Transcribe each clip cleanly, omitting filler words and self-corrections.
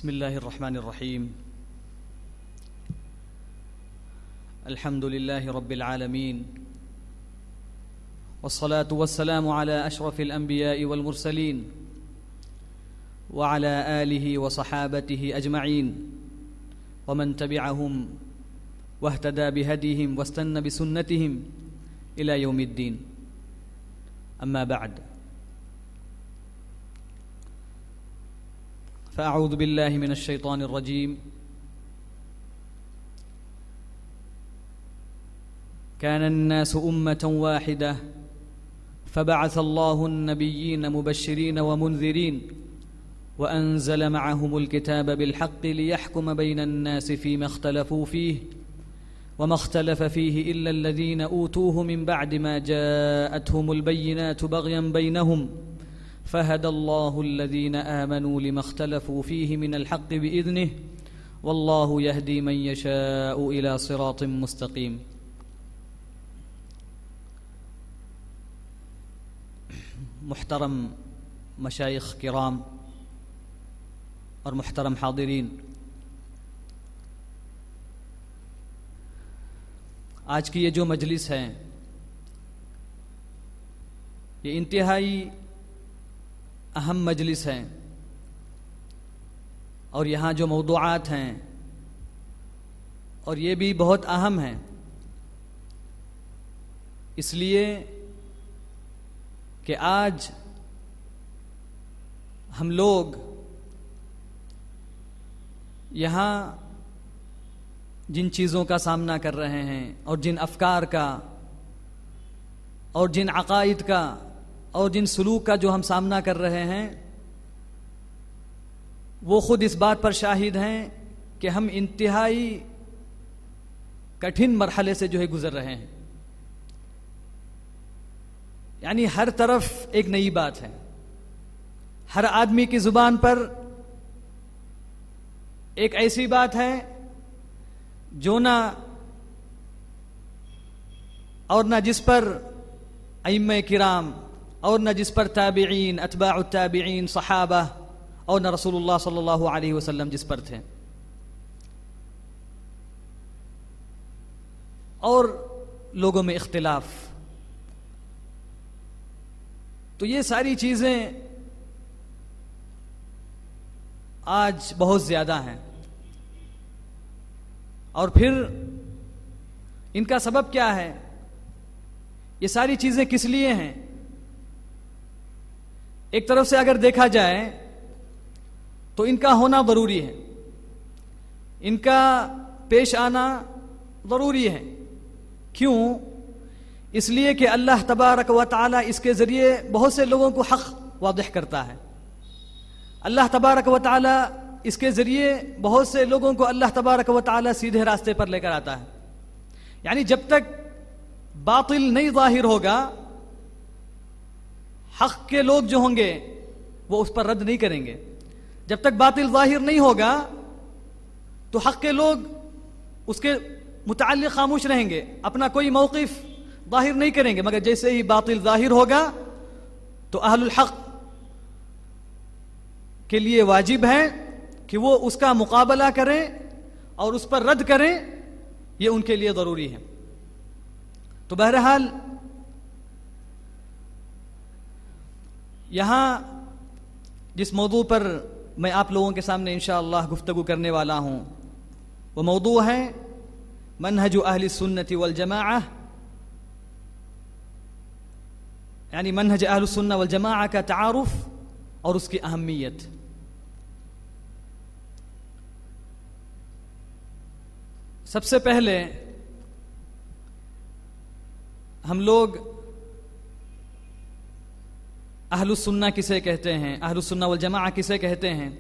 بسم الله الرحمن الرحيم. الحمد لله رب العالمين، والصلاة والسلام على أشرف الأنبياء والمرسلين وعلى آله وصحابته أجمعين ومن تبعهم واهتدى بهديهم واستنى بسنتهم إلى يوم الدين. أما بعد، فأعوذ بالله من الشيطان الرجيم. كان الناس أمة واحدة فبعث الله النبيين مبشرين ومنذرين وأنزل معهم الكتاب بالحق ليحكم بين الناس فيما اختلفوا فيه وما اختلف فيه إلا الذين أوتوه من بعد ما جاءتهم البينات بغيا بينهم فهدى الله الذين آمنوا لما اختلفوا فيه من الحق بإذنه والله يهدي من يشاء إلى صراط مستقيم. محترم مشائخ کرام اور محترم حاضرین، آج کی یہ جو مجلس ہے یہ انتہائی اہم مجلس ہے، اور یہاں جو موضوعات ہیں اور یہ بھی بہت اہم ہیں، اس لیے کہ آج ہم لوگ یہاں جن چیزوں کا سامنا کر رہے ہیں اور جن افکار کا اور جن عقائد کا اور جن سلوک کا جو ہم سامنا کر رہے ہیں، وہ خود اس بات پر شاہد ہیں کہ ہم انتہائی کٹھن مرحلے سے جو ہے گزر رہے ہیں. یعنی ہر طرف ایک نئی بات ہے، ہر آدمی کی زبان پر ایک ایسی بات ہے جو نہ جس پر ائمہ کرام اور نہ جس پر تابعین، اتباع التابعین، صحابہ اور نہ رسول اللہ صلی اللہ علیہ وسلم جس پر تھے، اور لوگوں میں اختلاف. تو یہ ساری چیزیں آج بہت زیادہ ہیں، اور پھر ان کا سبب کیا ہے؟ یہ ساری چیزیں کس لیے ہیں؟ ایک طرف سے اگر دیکھا جائے تو ان کا ہونا ضروری ہے، ان کا پیش آنا ضروری ہے. کیوں؟ اس لیے کہ اللہ تبارک و تعالی اس کے ذریعے بہت سے لوگوں کو حق واضح کرتا ہے. اللہ تبارک و تعالی اس کے ذریعے بہت سے لوگوں کو اللہ تبارک و تعالی سیدھے راستے پر لے کر آتا ہے. یعنی جب تک باطل نہیں ظاہر ہوگا، حق کے لوگ جو ہوں گے وہ اس پر رد نہیں کریں گے. جب تک باطل ظاہر نہیں ہوگا تو حق کے لوگ اس کے متعلق خاموش رہیں گے، اپنا کوئی موقف ظاہر نہیں کریں گے. مگر جیسے ہی باطل ظاہر ہوگا تو اہل الحق کے لیے واجب ہے کہ وہ اس کا مقابلہ کریں اور اس پر رد کریں. یہ ان کے لیے ضروری ہے. تو بہرحال یہاں جس موضوع پر میں آپ لوگوں کے سامنے انشاءاللہ گفتگو کرنے والا ہوں وہ موضوع ہے منہج اہل السنت والجماعہ، یعنی منہج اہل السنہ والجماعہ کا تعارف اور اس کی اہمیت. سب سے پہلے ہم لوگ اہل السنہ کسے کہتے ہیں، اہل السنہ والجماعہ کسے کہتے ہیں،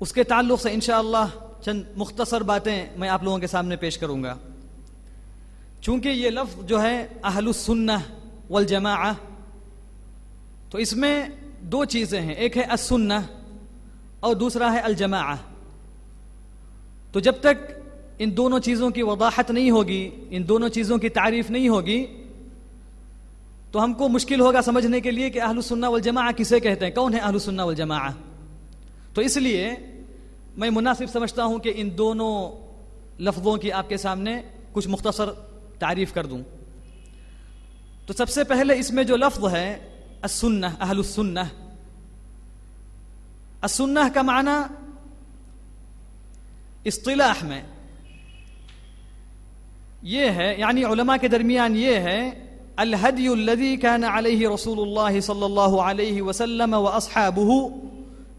اس کے تعلق سے انشاءاللہ چند مختصر باتیں میں آپ لوگوں کے سامنے پیش کروں گا. چونکہ یہ لفظ جو ہے اہل السنہ والجماعہ، تو اس میں دو چیزیں ہیں، ایک ہے السنہ اور دوسرا ہے الجماعہ. تو جب تک ان دونوں چیزوں کی وضاحت نہیں ہوگی، ان دونوں چیزوں کی تعریف نہیں ہوگی، تو ہم کو مشکل ہوگا سمجھنے کے لیے کہ اہل السنہ والجماعہ کسے کہتے ہیں، کون ہے اہل السنہ والجماعہ. تو اس لیے میں مناسب سمجھتا ہوں کہ ان دونوں لفظوں کی آپ کے سامنے کچھ مختصر تعریف کر دوں. تو سب سے پہلے اس میں جو لفظ ہے السنہ، اہل السنہ، السنہ کا معنی اصطلاح میں یہ ہے، یعنی علماء کے درمیان یہ ہے الہدی الذی کان علیہ رسول اللہ صلی اللہ علیہ وسلم واصحابہ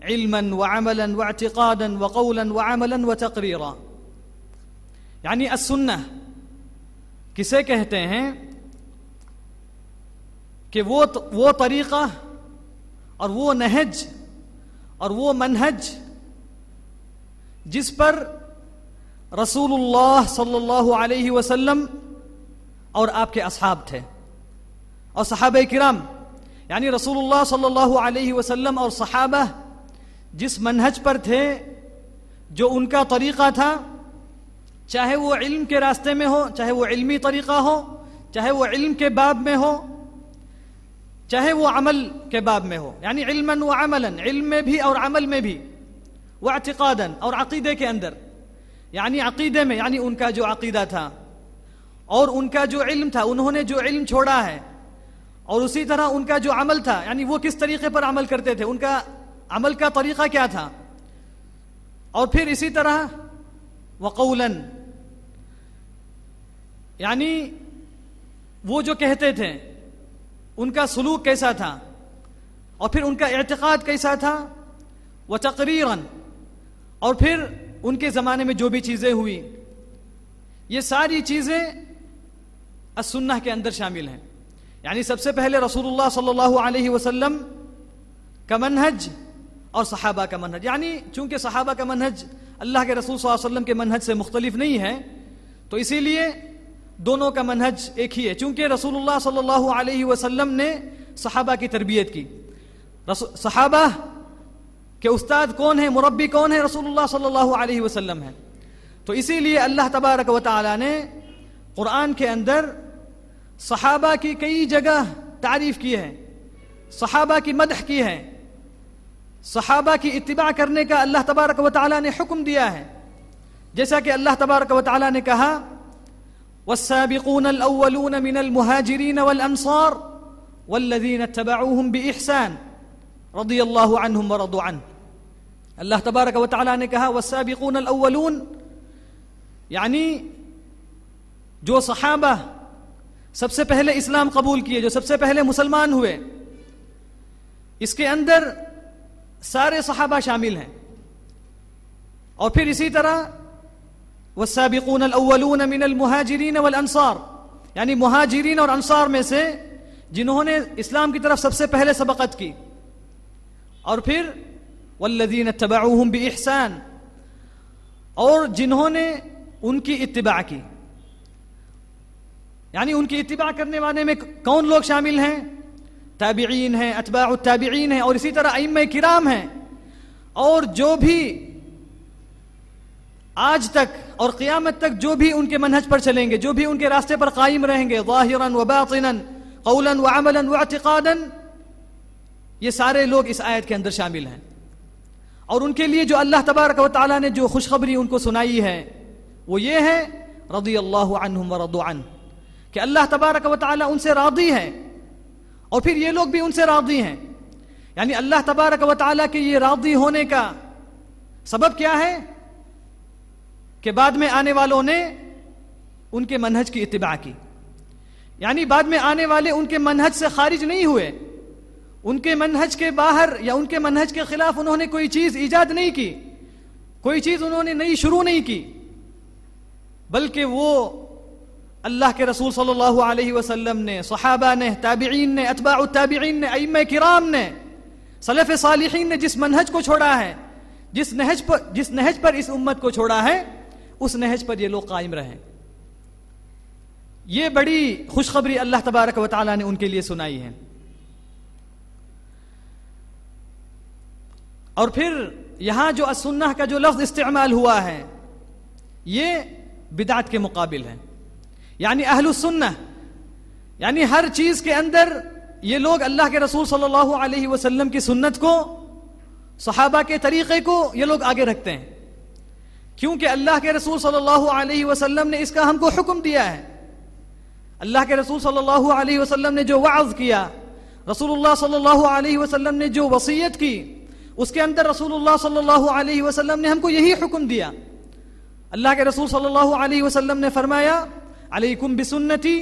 علما وعملا واعتقادا وقولا وعملا وتقریرا. یعنی السنہ کسے کہتے ہیں کہ وہ طریقہ اور وہ نہج اور وہ منہج جس پر رسول اللہ صلی اللہ علیہ وسلم اور آپ کے اصحاب تھے اور صحابہ کرام، یعنی رسول اللہ صلی اللہ علیہ وسلم اور صحابہ جس منہج پر تھے، جو ان کا طریقہ تھا، چاہے وہ علم کے راستے میں ہو، چاہے وہ علمی طریقہ ہو، چاہے وہ علم کے باب میں ہو، چاہے وہ عمل کے باب میں ہو، یعنی علما و عملا، علم میں بھی اور عمل میں بھی، واعتقادا اور عقیدے کے اندر، یعنی عقیدے میں، یعنی ان کا جو عقیدہ تھا اور ان کا جو علم تھا، انہوں نے جو علم چھوڑا ہے، اور اسی طرح ان کا جو عمل تھا، یعنی وہ کس طریقے پر عمل کرتے تھے، ان کا عمل کا طریقہ کیا تھا، اور پھر اسی طرح وقولا، یعنی وہ جو کہتے تھے ان کا سلوک کیسا تھا، اور پھر ان کا اعتقاد کیسا تھا، وتقریرا، اور پھر ان کے زمانے میں جو بھی چیزیں ہوئی، یہ ساری چیزیں السنہ کے اندر شامل ہیں. یعنی سب سے پہلے رسول اللہ صلی اللہ علیہ وسلم کا منہج اور صحابہ کا منہج، یعنی چونکہ صحابہ کا منہج اللہ کے رسول صلی اللہ علیہ وسلم کے منہج سے مختلف نہیں ہے، تو اسی لیے دونوں کا منہج ایک ہی ہے. چونکہ رسول اللہ صلی اللہ علیہ وسلم نے صحابہ کی تربیت کی، صحابہ کہ استاد کون ہے، مربی کون ہے، رسول اللہ صلی اللہ علیہ وسلم ہے. تو اسی لیے اللہ تبارک و تعالی نے قرآن کے اندر صحابہ کی کئی جگہ تعریف کی ہے، صحابہ کی مدح کی ہے، صحابہ کی اتباع کرنے کا اللہ تبارک و تعالی نے حکم دیا ہے. جیسا کہ اللہ تبارک و تعالی نے کہا والسابقون الأولون من المهاجرين والأنصار والذين اتبعوهم بإحسان رضی اللہ عنہم ورضوا عنہ. اللہ تبارک و تعالی نے کہا والسابقون الاولون، یعنی جو صحابہ سب سے پہلے اسلام قبول کیے، جو سب سے پہلے مسلمان ہوئے، اس کے اندر سارے صحابہ شامل ہیں. اور پھر اسی طرح والسابقون الاولون من المهاجرين والانصار، یعنی مہاجرین اور انصار میں سے جنہوں نے اسلام کی طرف سب سے پہلے سبقت کی، اور پھر والذین اتبعوہم بإحسان، اور جنہوں نے ان کی اتباع کی. یعنی ان کی اتباع کرنے والے میں کون لوگ شامل ہیں؟ تابعین ہیں، اتباع التابعین ہیں، اور اسی طرح ائمہ کرام ہیں، اور جو بھی آج تک اور قیامت تک جو بھی ان کے منہج پر چلیں گے، جو بھی ان کے راستے پر قائم رہیں گے، ظاہرا و باطنا، قولا وعملا واعتقادا، یہ سارے لوگ اس آیت کے اندر شامل ہیں. اور ان کے لیے جو اللہ تبارک و تعالی نے جو خوشخبری ان کو سنائی ہے وہ یہ ہے رضی اللہ عنہم ورضوا عنہ، کہ اللہ تبارک و تعالی ان سے راضی ہے اور پھر یہ لوگ بھی ان سے راضی ہیں. یعنی اللہ تبارک و تعالی کے یہ راضی ہونے کا سبب کیا ہے کہ بعد میں آنے والوں نے ان کے منہج کی اتباع کی. یعنی بعد میں آنے والے ان کے منہج سے خارج نہیں ہوئے، ان کے منہج کے باہر یا ان کے منہج کے خلاف انہوں نے کوئی چیز ایجاد نہیں کی، کوئی چیز انہوں نے نئی شروع نہیں کی، بلکہ وہ اللہ کے رسول صلی اللہ علیہ وسلم نے، صحابہ نے، تابعین نے، اتباع التابعین نے، ائمہ کرام نے، سلف صالحین نے جس منہج کو چھوڑا ہے، جس نہج پر اس امت کو چھوڑا ہے، اس نہج پر یہ لوگ قائم رہیں. یہ بڑی خوشخبری اللہ تبارک و تعالی نے ان کے لیے سنائی ہے. اور پھر یہاں جو السنہ کا جو لفظ استعمال ہوا ہے یہ بدعت کے مقابل ہے. یعنی اہل السنہ، یعنی ہر چیز کے اندر یہ لوگ اللہ کے رسول صلی اللہ علیہ وسلم کی سنت کو، صحابہ کے طریقے کو یہ لوگ آگے رکھتے ہیں. کیونکہ اللہ کے رسول صلی اللہ علیہ وسلم نے اس کا ہم کو حکم دیا ہے. اللہ کے رسول صلی اللہ علیہ وسلم نے جو وعظ کیا، رسول اللہ صلی اللہ علیہ وسلم نے جو وصیت کی، اس کے اندر رسول اللہ صلی اللہ علیہ وسلم نے ہم کو یہی حکم دیا. اللہ کے رسول صلی اللہ علیہ وسلم نے فرمایا علیکم بسنتی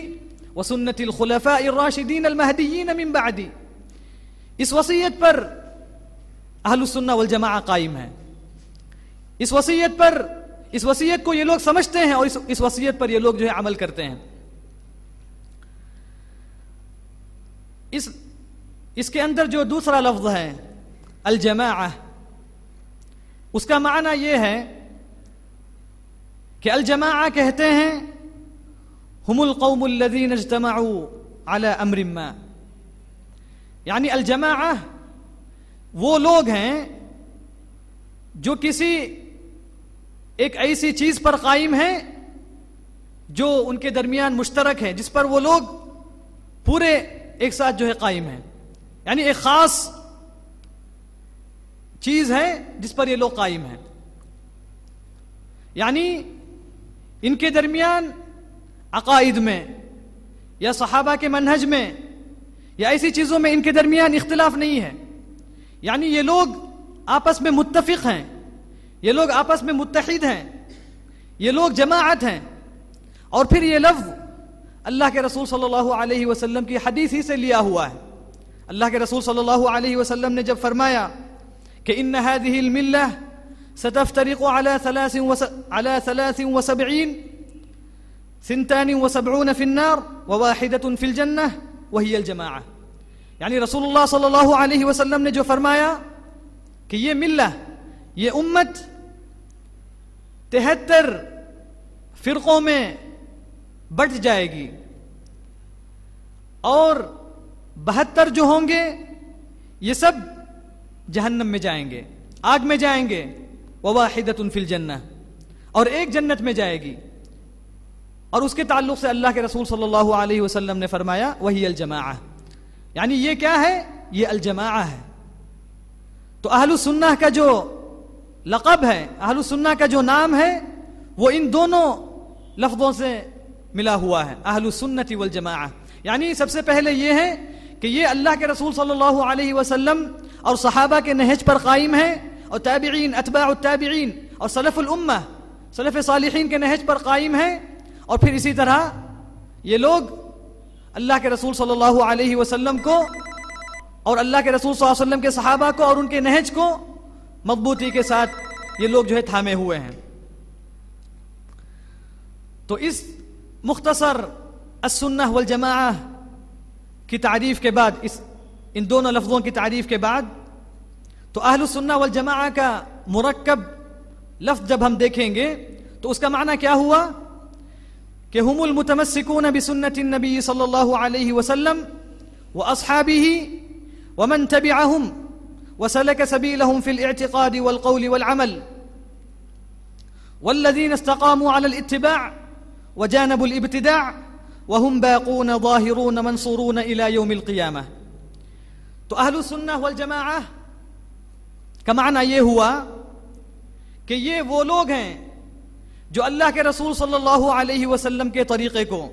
وسنت الخلفاء الراشدین المہدیین من بعدی. اس وصیت پر اہل السنہ والجماعہ قائم ہے. اس وصیت کو یہ لوگ سمجھتے ہیں اور اس وصیت پر یہ لوگ جو ہے عمل کرتے ہیں. اس کے اندر جو دوسرا لفظ ہے الجماعہ، اس کا معنی یہ ہے کہ الجماعہ کہتے ہیں ہم القوم الذین اجتمعوا علی امر ما. یعنی الجماعہ وہ لوگ ہیں جو کسی ایک ایسی چیز پر قائم ہیں جو ان کے درمیان مشترک ہے، جس پر وہ لوگ پورے ایک ساتھ جو ہے قائم ہیں. یعنی ایک خاص چیز ہے جس پر یہ لوگ قائم ہیں. یعنی ان کے درمیان عقائد میں یا صحابہ کے منہج میں یا ایسی چیزوں میں ان کے درمیان اختلاف نہیں ہے. یعنی یہ لوگ آپس میں متفق ہیں، یہ لوگ آپس میں متحد ہیں، یہ لوگ جماعت ہیں. اور پھر یہ لفظ اللہ کے رسول صلی اللہ علیہ وسلم کی حدیث ہی سے لیا ہوا ہے. اللہ کے رسول صلی اللہ علیہ وسلم نے جب فرمایا کہ ان هذه الملة ستفترق على 73 72 في النار وواحدة في الجنة وهي الجماعة. یعنی رسول اللہ صلی اللہ علیہ وسلم نے جو فرمایا کہ یہ ملہ، یہ امت 73 فرقوں میں بٹ جائے گی اور 72 جو ہوں گے یہ سب جہنم میں جائیں گے، آگ میں جائیں گے. وواحدۃ فی الجنہ، اور ایک جنت میں جائے گی. اور اس کے تعلق سے اللہ کے رسول صلی اللہ علیہ وسلم نے فرمایا وہی الجماعہ. یعنی یہ کیا ہے؟ یہ الجماعہ ہے. تو اہل السنہ کا جو لقب ہے، اہل السنہ کا جو نام ہے، وہ ان دونوں لفظوں سے ملا ہوا ہے، اہل السنۃ والجماعہ. یعنی سب سے پہلے یہ ہے کہ یہ اللہ کے رسول صلی اللہ علیہ وسلم اور صحابہ کے نہج پر قائم ہیں، اور تابعین، اتباع التابعین اور سلف الامہ، سلف صالحین کے نہج پر قائم ہیں. اور پھر اسی طرح یہ لوگ اللہ کے رسول صلی اللہ علیہ وسلم کو اور اللہ کے رسول صلی اللہ علیہ وسلم کے صحابہ کو اور ان کے نہج کو مضبوطی کے ساتھ یہ لوگ جو ہے تھامے ہوئے ہیں. تو اس مختصر السنہ والجماعہ کی تعریف کے بعد، ان دونوں لفظوں کی تعریف کے بعد، تو اہل السنہ والجماعہ کا مرکب لفظ جب ہم دیکھیں گے تو اس کا معنی کیا ہوا کہ ہم المتمسکون بسنت النبی صلی اللہ علیہ وسلم واصحابہ ومن تبعهم وسلك سبيلهم في الاعتقاد والقول والعمل والذين استقاموا على الاتباع وجانبوا الابتداع وهم باقون ظاهرون منصورون الى يوم القيامة. تو اہل السنہ والجماعہ کا معنی یہ ہوا کہ یہ وہ لوگ ہیں جو اللہ کے رسول صلی اللہ علیہ وسلم کے طریقے کو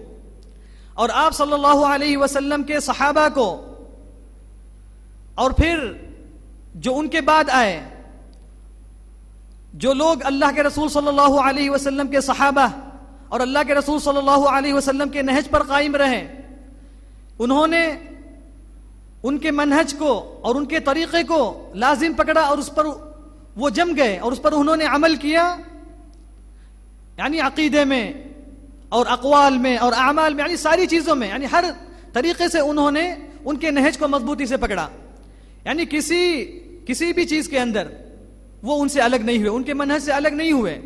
اور آپ صلی اللہ علیہ وسلم کے صحابہ کو اور پھر جو ان کے بعد آئے، جو لوگ اللہ کے رسول صلی اللہ علیہ وسلم کے صحابہ اور اللہ کے رسول صلی اللہ علیہ وسلم کے نہج پر قائم رہے، انہوں نے ان کے منہج کو اور ان کے طریقے کو لازم پکڑا اور اس پر وہ جم گئے اور اس پر انہوں نے عمل کیا. یعنی عقیدے میں اور اقوال میں اور اعمال میں، یعنی ساری چیزوں میں، یعنی ہر طریقے سے انہوں نے ان کے نہج کو مضبوطی سے پکڑا. یعنی کسی بھی چیز کے اندر وہ ان سے الگ نہیں ہوئے، ان کے منہج سے الگ نہیں ہوئے.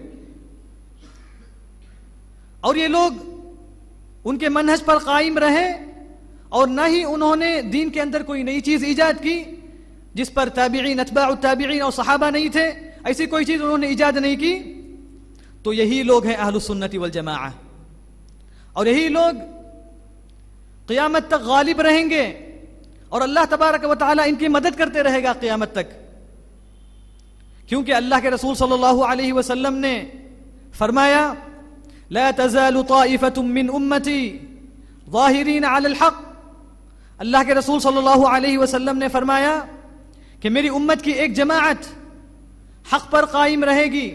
اور یہ لوگ ان کے منہج پر قائم رہے اور نہ ہی انہوں نے دین کے اندر کوئی نئی چیز ایجاد کی جس پر تابعین، اتباع التابعین اور صحابہ نہیں تھے. ایسی کوئی چیز انہوں نے ایجاد نہیں کی. تو یہی لوگ ہیں اہل السنت والجماعہ، اور یہی لوگ قیامت تک غالب رہیں گے اور اللہ تبارک و تعالی ان کی مدد کرتے رہے گا قیامت تک. کیونکہ اللہ کے رسول صلی اللہ علیہ وسلم نے فرمایا لا تزال طائفة من امتی ظاہرین علی الحق. اللہ کے رسول صلی اللہ علیہ وسلم نے فرمایا کہ میری امت کی ایک جماعت حق پر قائم رہے گی،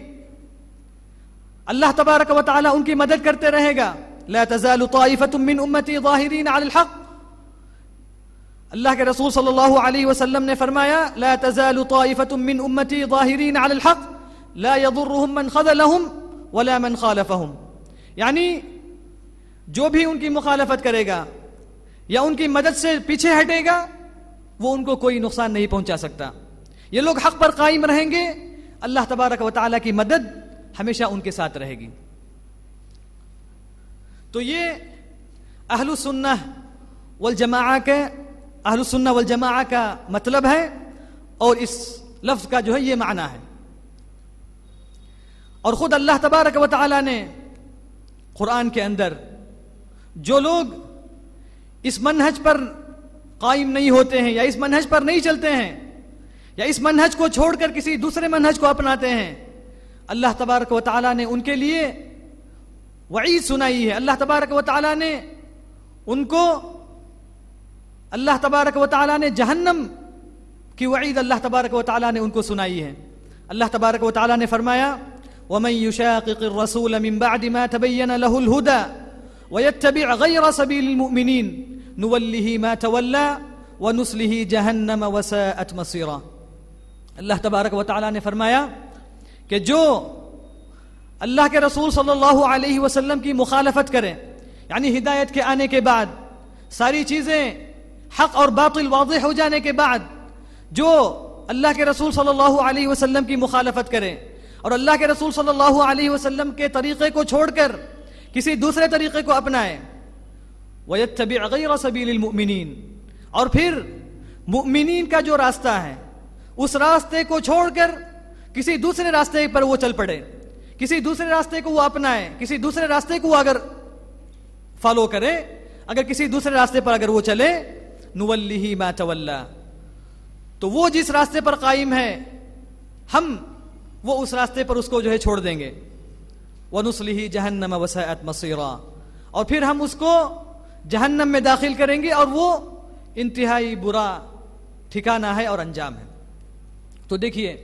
اللہ تبارک و تعالی ان کی مدد کرتے رہے گا. لا تزال طائفة من امتی ظاہرین علی الحق. اللہ کے رسول صلی اللہ علیہ وسلم نے فرمایا لا تزال طائفة من امتی ظاہرین علی الحق لا يضرهم من خذلهم ولا من خالفهم. یعنی جو بھی ان کی مخالفت کرے گا یا ان کی مدد سے پیچھے ہٹے گا وہ ان کو کوئی نقصان نہیں پہنچا سکتا. یہ لوگ حق پر قائم رہیں گے، اللہ تبارک و تعالیٰ کی مدد ہمیشہ ان کے ساتھ رہے گی. تو یہ اہل السنہ والجماعہ کا مطلب ہے اور اس لفظ کا جو ہے یہ معنی ہے. اور خود اللہ تبارک و تعالیٰ نے قرآن کے اندر جو لوگ اس منہج پر قائم نہیں ہوتے ہیں یا اس منہج پر نہیں چلتے ہیں یا اس منہج کو چھوڑ کر کسی دوسرے منہج کو اپناتے ہیں، اللہ تبارک و تعالیٰ نے ان کے لیے وعید سنائی ہے. اللہ تبارک و تعالیٰ نے ان کو اللہ تبارک و تعالیٰ نے جہنم کی وعید اللہ تبارک و تعالیٰ نے ان کو سنائی ہے. اللہ تبارک و تعالیٰ نے فرمایا وَمَن يُشَاقِقِ الرَّسُولَ مِن بَعْدِ مَا تَبَيَّنَ لَهُ الْهُدَى وَيَتَّبِعْ غَيْرَ سَبِيلِ الْمُؤْمِنِينَ نُوَلِّهِ مَا تَوَلَّى وَنُصْلِهِ جَهَنَّمَ وَسَاءَتْ مَصِيرًا. اللہ تبارک و تعالیٰ نے فرمایا کہ جو اللہ کے رسول صلی اللہ علیہ وسلم کی مخالفت کرے، یعنی ہدایت کے آنے کے بعد ساری چیزیں حق اور باطل واضح ہو جانے کے بعد جو اللہ کے رسول صلی اللہ علیہ وسلم کی مخالفت کرے اور اللہ کے رسول صلی اللہ علیہ وسلم کے طریقے کو چھوڑ کر کسی دوسرے طریقے کو اپنائے، وَيَتَّبِعْ غَيْرَ سَبِيلِ الْمُؤْمِنِينَ، اور پھر مؤمنین کا جو راستہ ہے اس راستے کو چھوڑ کر کسی دوسرے راستے پر وہ چل پڑے، کسی دوسرے راستے کو وہ اپنائے، کسی دوسرے راستے کو وہ اگر فالو کرے، اگر کسی دوسرے راستے پر اگر وہ چلے، نُوَلِّهِ مَا تَوَلَّى، تو وہ جس راستے پر قائم ہے ہم وہ اس راستے پر اس کو جو ہے چھوڑ دیں گے. وَنُصْلِهِ جَهَنَّمَ وَسَاءَتْ مَصِيرًا، اور پھر ہم اس کو جہنم میں داخل کریں گے اور وہ انتہائی برا ٹھکانہ ہے اور انجام ہے. تو دیکھیے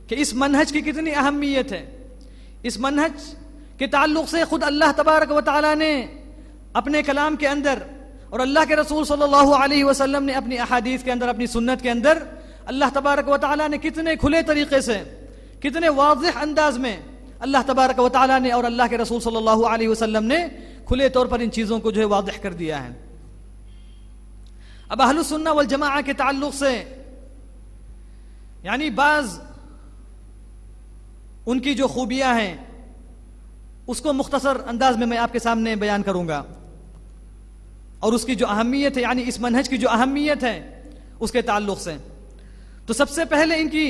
کہ اس منہج کی کتنی اہمیت ہے. اس منہج کے تعلق سے خود اللہ تبارک و تعالیٰ نے اپنے کلام کے اندر اور اللہ کے رسول صلی اللہ علیہ وسلم نے اپنی احادیث کے اندر، اپنی سنت کے اندر اللہ تبارک و تعالیٰ نے کتنے کھلے طریقے سے، کتنے واضح انداز میں اللہ تبارک و تعالیٰ نے اور اللہ کے رسول صلی اللہ علیہ وسلم نے کھلے طور پر ان چیزوں کو جو ہے واضح کر دیا ہے. اب اہل السنہ والجماعہ کے تعلق سے یعنی بعض ان کی جو خوبیاں ہیں اس کو مختصر انداز میں آپ کے سامنے بیان کروں گا، اور اس کی جو اہمیت ہے، یعنی اس منہج کی جو اہمیت ہے اس کے تعلق سے. تو سب سے پہلے ان کی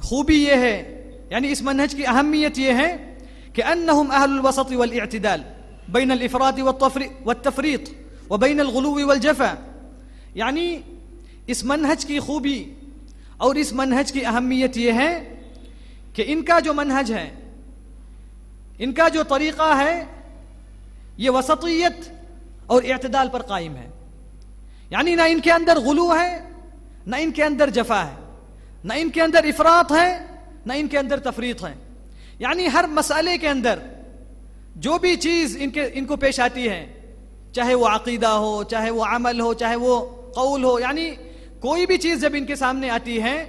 خوبی یہ ہے، یعنی اس منہج کی اہمیت یہ ہے کہ انہم اہل الوسط والاعتدال بین الافراط والتفریط وبین الغلو والجفا. یعنی اس منہج کی خوبی اور اس منہج کی اہمیت یہ ہے کہ ان کا جو منہج ہے، ان کا جو طریقہ ہے، یہ وسطیت اور اعتدال پر قائم ہے. یعنی نہ ان کے اندر غلو ہے، نہ ان کے اندر جفا ہے، نہ ان کے اندر افراط ہے، نہ ان کے اندر تفریط ہے. یعنی ہر مسئلے کے اندر جو بھی چیز ان کو پیش آتی ہے، چاہے وہ عقیدہ ہو، چاہے وہ عمل ہو، چاہے وہ قول ہو، یعنی کوئی بھی چیز جب ان کے سامنے آتی ہے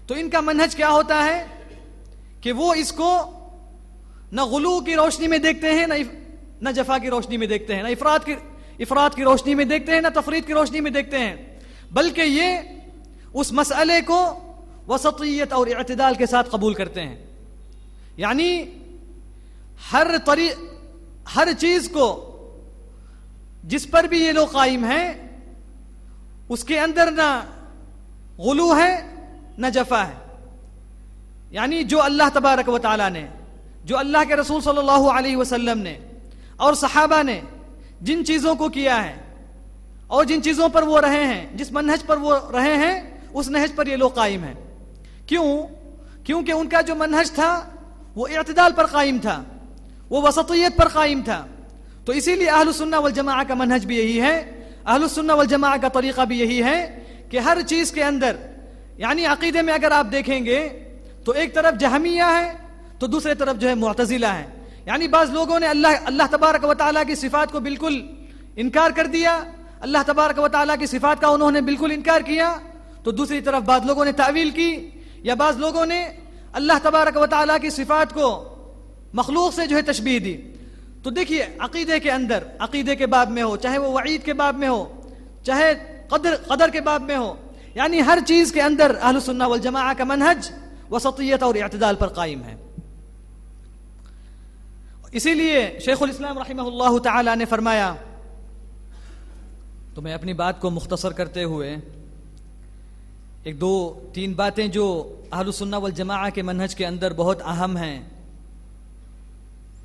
تو ان کا منہج کیا ہوتا ہے کہ وہ اس کو نہ غلو کی روشنی میں دیکھتے ہیں، نہ جفا کی روشنی میں دیکھتے ہیں، نہ افراط کی روشنی میں دیکھتے ہیں، نہ تفریط کی روشنی میں دیکھتے ہیں، بلکہ یہ اس مسئلے کو وسطیت اور اعتدال کے ساتھ قبول کرتے ہیں. یعنی ہر چیز کو جس پر بھی یہ لوگ قائم ہیں اس کے اندر نہ غلو ہے نہ جفا ہے. یعنی جو اللہ تبارک و تعالیٰ نے، جو اللہ کے رسول صلی اللہ علیہ وسلم نے اور صحابہ نے جن چیزوں کو کیا ہے اور جن چیزوں پر وہ رہے ہیں، جس منہج پر وہ رہے ہیں، اس نہج پر یہ لوگ قائم ہیں. کیوں؟ کیونکہ ان کا جو منہج تھا وہ اعتدال پر قائم تھا، وہ وسطیت پر قائم تھا. تو اسی لیے اہل السنہ والجماعہ کا منہج بھی یہی ہے، اہل السنہ والجماعہ کا طریقہ بھی یہی ہے کہ ہر چیز کے اندر، یعنی عقیدے میں اگر آپ دیکھیں گے تو ایک طرف جہمیہ ہے تو دوسرے طرف جو ہے معتزلہ ہے. یعنی بعض لوگوں نے اللہ تبارک و تعالیٰ کی صفات کو بالکل انکار کر دیا، اللہ تبارک و تعالیٰ کی صفات کا انہوں نے بالکل انکار کیا. تو دوسری طرف بعض لوگوں نے تعویل کی، یا بعض لوگوں نے اللہ تبارک و تعالیٰ کی صفات کو مخلوق سے جو ہے تشبیہ دی. تو دیکھیے عقیدے کے اندر، عقیدے کے باب میں ہو، چاہے وہ وعید کے باب میں ہو، چاہے قدر کے باب میں ہو، یعنی ہر چیز کے اندر اہل السنہ والجماعہ کا منہج وسطیت اور اعتدال پر قائم ہے. اسی لیے شیخ الاسلام رحمہ اللہ تعالی نے فرمایا، تو میں اپنی بات کو مختصر کرتے ہوئے ایک دو تین باتیں جو اہل السنہ والجماعہ کے منہج کے اندر بہت اہم ہیں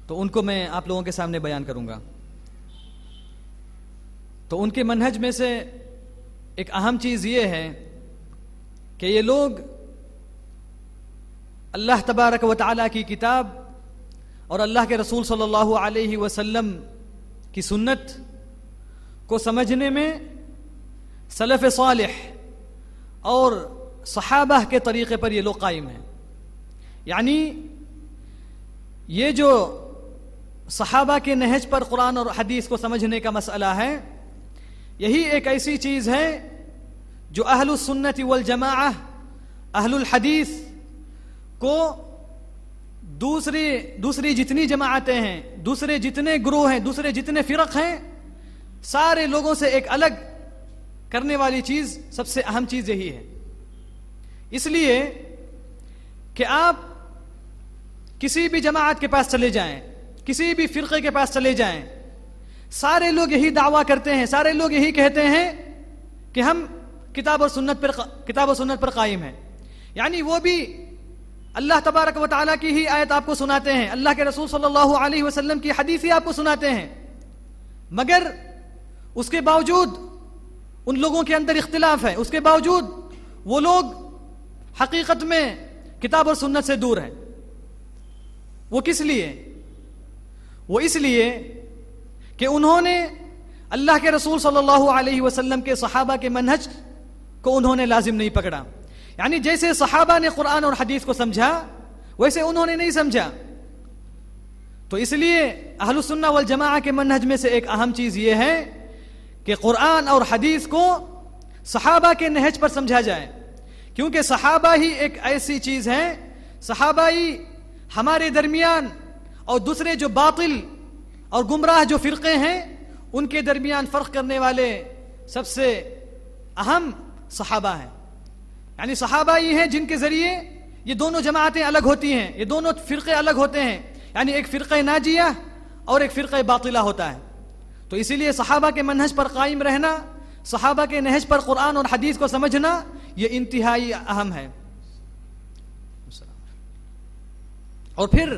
تو ان کو میں آپ لوگوں کے سامنے بیان کروں گا. تو ان کے منہج میں سے ایک اہم چیز یہ ہے کہ یہ لوگ اللہ تبارک و تعالیٰ کی کتاب اور اللہ کے رسول صلی اللہ علیہ وسلم کی سنت کو سمجھنے میں سلف صالح اور صحابہ کے طریقے پر یہ لوگ قائم ہیں. یعنی یہ جو صحابہ کے نہج پر قرآن اور حدیث کو سمجھنے کا مسئلہ ہے، یہی ایک ایسی چیز ہے جو اہل السنت والجماعہ، اہل الحدیث کو دوسری جتنی جماعتیں ہیں، دوسرے جتنے گروہ ہیں، دوسرے جتنے فرق ہیں، سارے لوگوں سے ایک الگ کرنے والی چیز، سب سے اہم چیز یہی ہے. اس لیے کہ آپ کسی بھی جماعت کے پاس چلے جائیں، کسی بھی فرقے کے پاس چلے جائیں، سارے لوگ یہی دعویٰ کرتے ہیں، سارے لوگ یہی کہتے ہیں کہ ہم کتاب اور سنت پر قائم ہیں. یعنی وہ بھی اللہ تبارک و تعالیٰ کی ہی آیت آپ کو سناتے ہیں، اللہ کے رسول صلی اللہ علیہ وسلم کی حدیث ہی آپ کو سناتے ہیں، مگر اس کے باوجود ان لوگوں کے اندر اختلاف ہے، اس کے باوجود وہ لوگ حقیقت میں کتاب اور سنت سے دور ہیں. وہ کس لیے؟ وہ اس لیے کہ انہوں نے اللہ کے رسول صلی اللہ علیہ وسلم کے صحابہ کے منہج کو انہوں نے لازم نہیں پکڑا. یعنی جیسے صحابہ نے قرآن اور حدیث کو سمجھا ویسے انہوں نے نہیں سمجھا. تو اس لیے اہل السنہ والجماعہ کے منہج میں سے ایک اہم چیز یہ ہے کہ قرآن اور حدیث کو صحابہ کے نہج پر سمجھا جائے، کیونکہ صحابہ ہی ایک ایسی چیز ہے، صحابہ ہی ہمارے درمیان اور دوسرے جو باطل اور گمراہ جو فرقے ہیں ان کے درمیان فرق کرنے والے سب سے اہم صحابہ ہیں. یعنی صحابہ ہی ہیں جن کے ذریعے یہ دونوں جماعتیں الگ ہوتی ہیں، یہ دونوں فرقے الگ ہوتے ہیں. یعنی ایک فرقہ ناجیہ اور ایک فرقہ باطلہ ہوتا ہے. تو اسی لیے صحابہ کے منہج پر قائم رہنا، صحابہ کے نہج پر قرآن اور حدیث کو سمجھنا، یہ انتہائی اہم ہے. اور پھر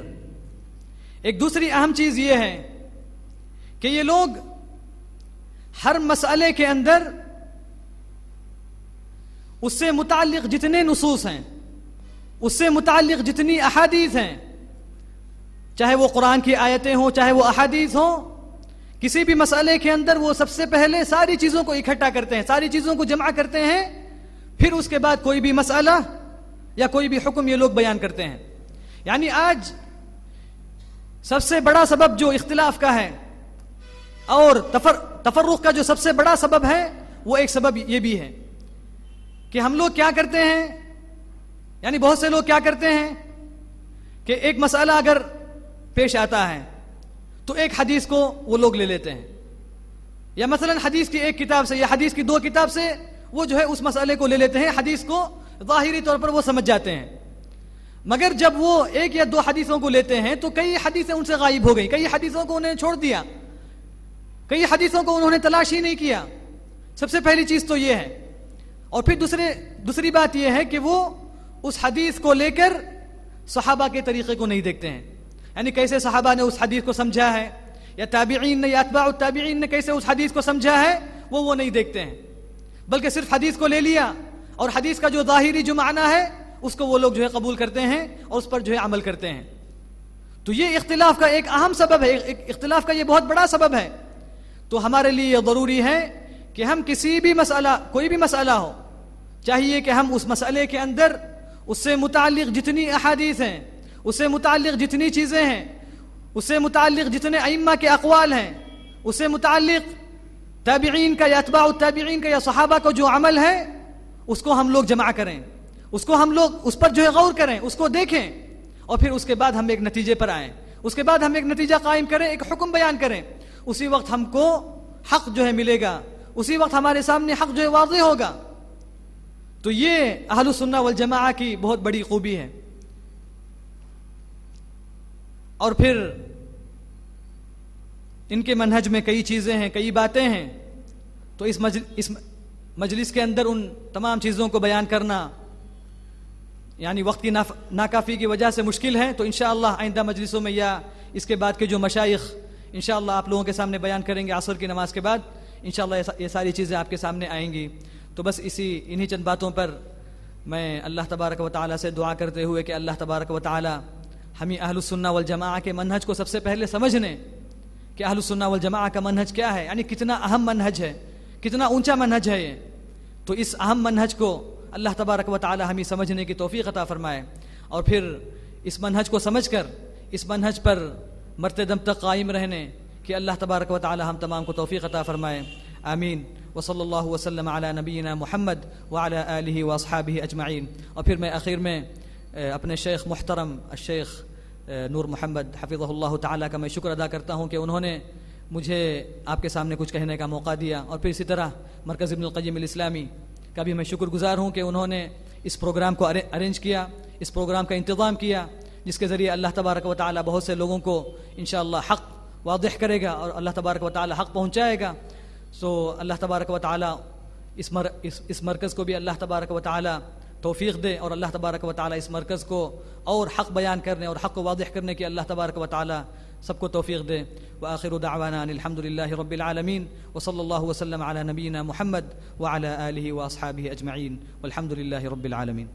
ایک دوسری اہم چیز یہ ہے کہ یہ لوگ ہر مسئلے کے اندر اس سے متعلق جتنے نصوص ہیں، اس سے متعلق جتنی احادیث ہیں، چاہے وہ قرآن کی آیتیں ہوں چاہے وہ احادیث ہوں، کسی بھی مسئلے کے اندر وہ سب سے پہلے ساری چیزوں کو اکٹھا کرتے ہیں، ساری چیزوں کو جمع کرتے ہیں، پھر اس کے بعد کوئی بھی مسئلہ یا کوئی بھی حکم یہ لوگ بیان کرتے ہیں. یعنی آج سب سے بڑا سبب جو اختلاف کا ہے اور تفرق کا جو سب سے بڑا سبب ہے، وہ ایک سبب یہ بھی ہے کہ ہم لوگ کیا کرتے ہیں، یعنی بہت سے لوگ کیا کرتے ہیں کہ ایک مسئلہ اگر پیش آتا ہے تو ایک حدیث کو وہ لوگ لے لیتے ہیں، یا مثلا حدیث کی ایک کتاب سے یا حدیث کی دو کتاب سے وہ جو ہے اس مسئلے کو لے لیتے ہیں، حدیث کو ظاہری طور پر وہ سمجھ جاتے ہیں. مگر جب وہ ایک یا دو حدیثوں کو لیتے ہیں تو کئی حدیثیں ان سے غائب ہو گئی، کئی حدیثوں کو انہوں نے چھوڑ دیا، کئی حدیثوں کو انہوں نے تلاش ہی نہیں کیا. سب سے پہلی چیز تو یہ ہے. اور پھر دوسری بات یہ ہے کہ وہ اس حدیث کو لے کر صحابہ کے طریقے کو نہیں دیکھتے ہیں، یعنی کیسے صحابہ نے اس حدیث کو سمجھا ہے، یا تابعین نے یا اتباع التابعین نے کیسے اس حدیث کو سمجھا ہے، وہ نہیں دیکھتے ہیں، بلکہ صرف حدیث کو لے لیا اور حدیث کا جو ظاہری جو معنی ہے اس کو وہ لوگ جو ہے قبول کرتے ہیں اور اس پر جو ہے عمل کرتے ہیں. تو یہ اختلاف کا ایک اہم سبب ہے، اختلاف کا یہ بہت بڑا سبب ہے. تو ہمارے لیے یہ ضروری ہے کہ ہم کسی بھی مسئلہ، کوئی بھی مسئلہ ہو، چاہیے کہ ہم اس مسئلے کے اندر اس سے متعلق جتنی احادیث ہیں، اس سے متعلق جتنی چیزیں ہیں، اس سے متعلق جتنے ائمہ کے اقوال ہیں، اس سے متعلق تابعین کا یا اتباع التابعین کا یا صحابہ کو جو عمل ہے، اس کو ہم لوگ جمع کریں، اس کو ہم لوگ اس پر جو ہے غور کریں، اس کو دیکھیں، اور پھر اس کے بعد ہم ایک نتیجے پر آئیں، اس کے بعد ہم ایک نتیجہ قائم کریں، ایک حکم بیان کریں. اسی وقت ہم کو حق جو ہے ملے گا، اسی وقت ہمارے سامنے حق جو ہے واضح ہوگا. تو یہ اہل السنہ والجماعہ کی بہت بڑی خوبی ہے. اور پھر ان کے منہج میں کئی چیزیں ہیں، کئی باتیں ہیں. تو اس مجلس کے اندر ان تمام چیزوں کو بیان کرنا یعنی وقت کی ناکافی کی وجہ سے مشکل ہے. تو انشاءاللہ آئندہ مجلسوں میں یا اس کے بعد کے جو مشائخ انشاءاللہ آپ لوگوں کے سامنے بیان کریں گے عصر کی نماز کے بعد، انشاءاللہ یہ ساری چیزیں آپ کے سامنے آئیں گی. تو بس انہی چند باتوں پر میں اللہ تبارک و تعالیٰ سے دعا کرتے ہوئے کہ اللہ تبارک و تعالیٰ ہمیں اہل السنہ والجماعہ کے منہج کو سب سے پہلے سمجھنے کہ اہل السنہ والجماعہ کا منہج کیا ہے، یعنی کتنا اہم منہج ہے، کتنا اونچا منہج ہے یہ. تو اس اہم منہج کو اللہ تبارک و تعالی ہمیں سمجھنے کی توفیق عطا فرمائے، اور پھر اس منہج کو سمجھ کر اس منہج پر مرتے دم تک قائم رہنے کہ اللہ تبارک و تعالی ہم تمام کو توفیق عطا فرمائے. آمین. وصلی اللہ وسلم علی نبینا محمد وعلی آلہ واصحابہ اجمعین. اور پھر میں آخر میں اپنے شیخ محترم الشیخ نور محمد حفظہ اللہ تعالیٰ کا میں شکر ادا کرتا ہوں کہ انہوں نے مجھے آپ کے سامنے کچھ کہنے کا موقع دیا. اور پھر اسی طرح مرکز ابن القیم الاسلامی کا بھی میں شکر گزار ہوں کہ انہوں نے اس پروگرام کو ارینج کیا، اس پروگرام کا انتظام کیا، جس کے ذریعے اللہ تبارک و تعالی بہت سے لوگوں کو انشاءاللہ حق واضح کرے گا اور اللہ تبارک و تعالی حق پہنچائے گا. سو اللہ تبارک و تعالی اس مرکز کو بھی اللہ تبارک و تعالی توفیق دے، اور اللہ تبارک و تعالی اس مرکز کو اور حق بیان کرنے اور حق کو واضح کرنے کی اللہ تبارک و تعالی سب کو توفیق دے. وآخر دعوانا ان الحمد للہ رب العالمین وصلی اللہ وسلم علی نبینا محمد وعلی آلہ واصحابہ اجمعین والحمد للہ رب العالمین.